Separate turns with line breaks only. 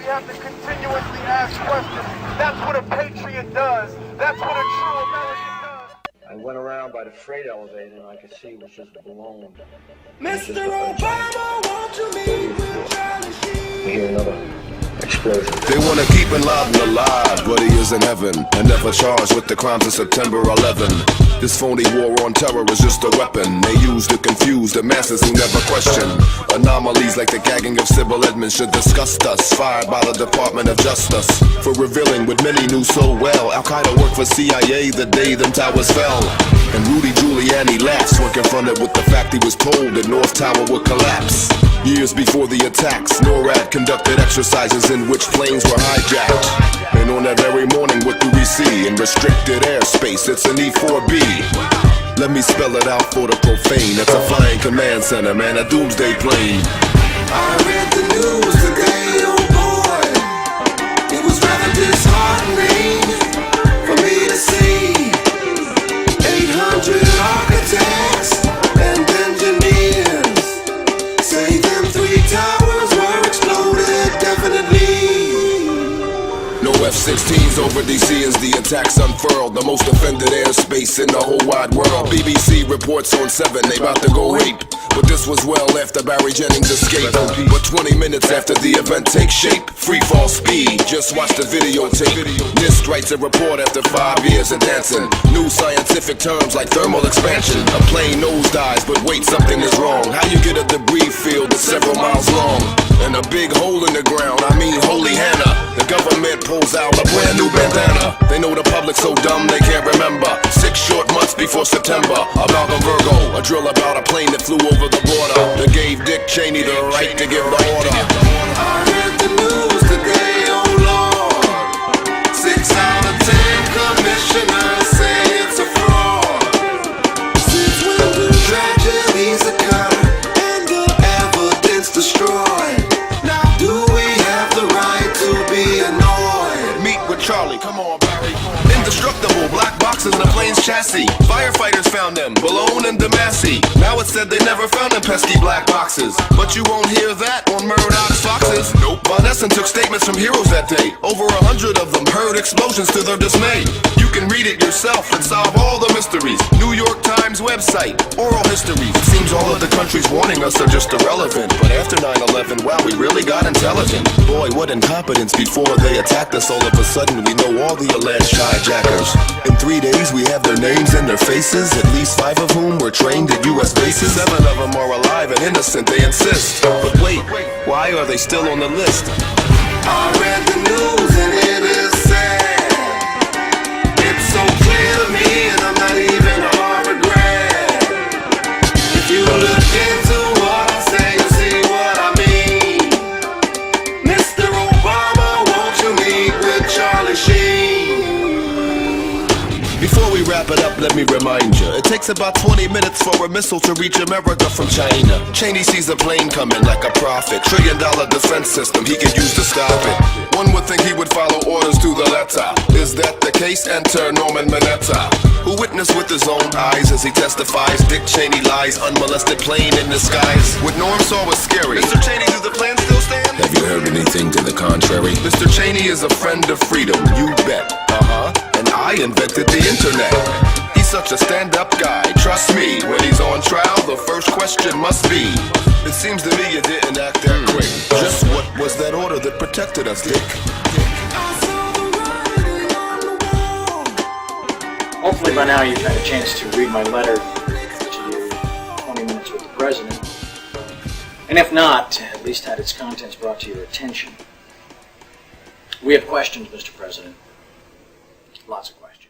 have to continuously ask questions. That's what a patriot does. That's what a true American does.
I went around by the freight elevator and I could see it was just blown.
Mr. Obama, won't you meet with Charlie Sheen?
We hear another explosion.
They want to keep Bin Laden alive, but he is in heaven and never charged with the crimes of September 11. This phony war on terror is just a weapon they use to confuse the masses who never question. Anomalies like the gagging of Sybil Edmonds should disgust us, fired by the Department of Justice for revealing what many knew so well. Al-Qaeda worked for CIA the day them towers fell, and Rudy Giuliani laughs when confronted with the fact he was told that North Tower would collapse. Years before the attacks, NORAD conducted exercises in which planes were hijacked. And on that very morning, what do we see? In restricted airspace, it's an E-4B. Let me spell it out for the profane. It's a flying command center, man, a doomsday plane.
I read the news today, oh boy. It was rather disheartening for me to see 800 architects and engineers say them 3 towers were exploded, definitely.
No F-16s over DC as the attacks unfurled. The most offended airspace in the whole wide world. BBC reports on 7, they about to go ape. But this was well after Barry Jennings escaped. But 20 minutes after the event takes shape, free fall speed, just watch the videotape. NIST writes a report after 5 years of dancing. New scientific terms like thermal expansion. A plane nosedives, but wait, something is wrong. How you get a debris field that's several miles long and a big hole in the ground, I mean holy Hannah. The government pulls out a brand new bandana. They know the public so dumb they can't remember 6 short months before September, about a Virgo, a drill about a plane that flew over the border that gave Dick Cheney the right to give the order.
I read the news today, oh Lord. 6 out of 10 commissioners say it's a fraud. Since when do tragedies occur and the evidence destroyed? Now do we have the right to be annoyed?
Meet with Charlie, come on Barry. Indestructible black boxes in a plane's chassis. Firefighters found them, Balone and Damascus. Now it's said they never found them pesky black boxes. But you won't hear that on Murdoch's Foxes. Nope. Von Essen took statements from heroes that day. Over 100 of them heard explosions to their dismay. You can read it yourself and solve all the mysteries. New York Times website, oral history. It seems all of the countries warning us are just irrelevant. But after 9/11, wow, we really got intelligent. Boy, what incompetence. Before they attacked us, all of a sudden we know all the alleged hijackers. In 3 days we have their names and their faces, at least 5 of whom were trained at US bases. 7 of them are alive and innocent, they insist. But wait, why are they still on the list?
I read the news and it is sad. It's so clear to me and I'm not even a Harvard grad. If you look into what I say, you'll see what I mean. Mr. Obama, won't you meet with Charlie Sheen?
Before we wrap it up, let me remind you, it takes about 20 minutes for a missile to reach America from China. Cheney sees a plane coming like a prophet. $1 trillion defense system he could use to stop it. One would think he would follow orders to the letter. Is that the case? Enter Norman Mineta, who witnessed with his own eyes as he testifies Dick Cheney lies, unmolested plane in the skies. What Norm saw was scary. Mr. Cheney, do the plans still stand? Have you heard anything to the contrary? Mr. Cheney is a friend of freedom, you bet. And I invented the internet. He's such a stand-up guy, trust me. When he's on trial, the first question must be, it seems to me you didn't act that quick. Just what was that order that protected us, Dick?
Hopefully by now you've had a chance to read my letter to 20 Minutes with the President. And if not, at least had its contents brought to your attention. We have questions, Mr. President. Lots of questions.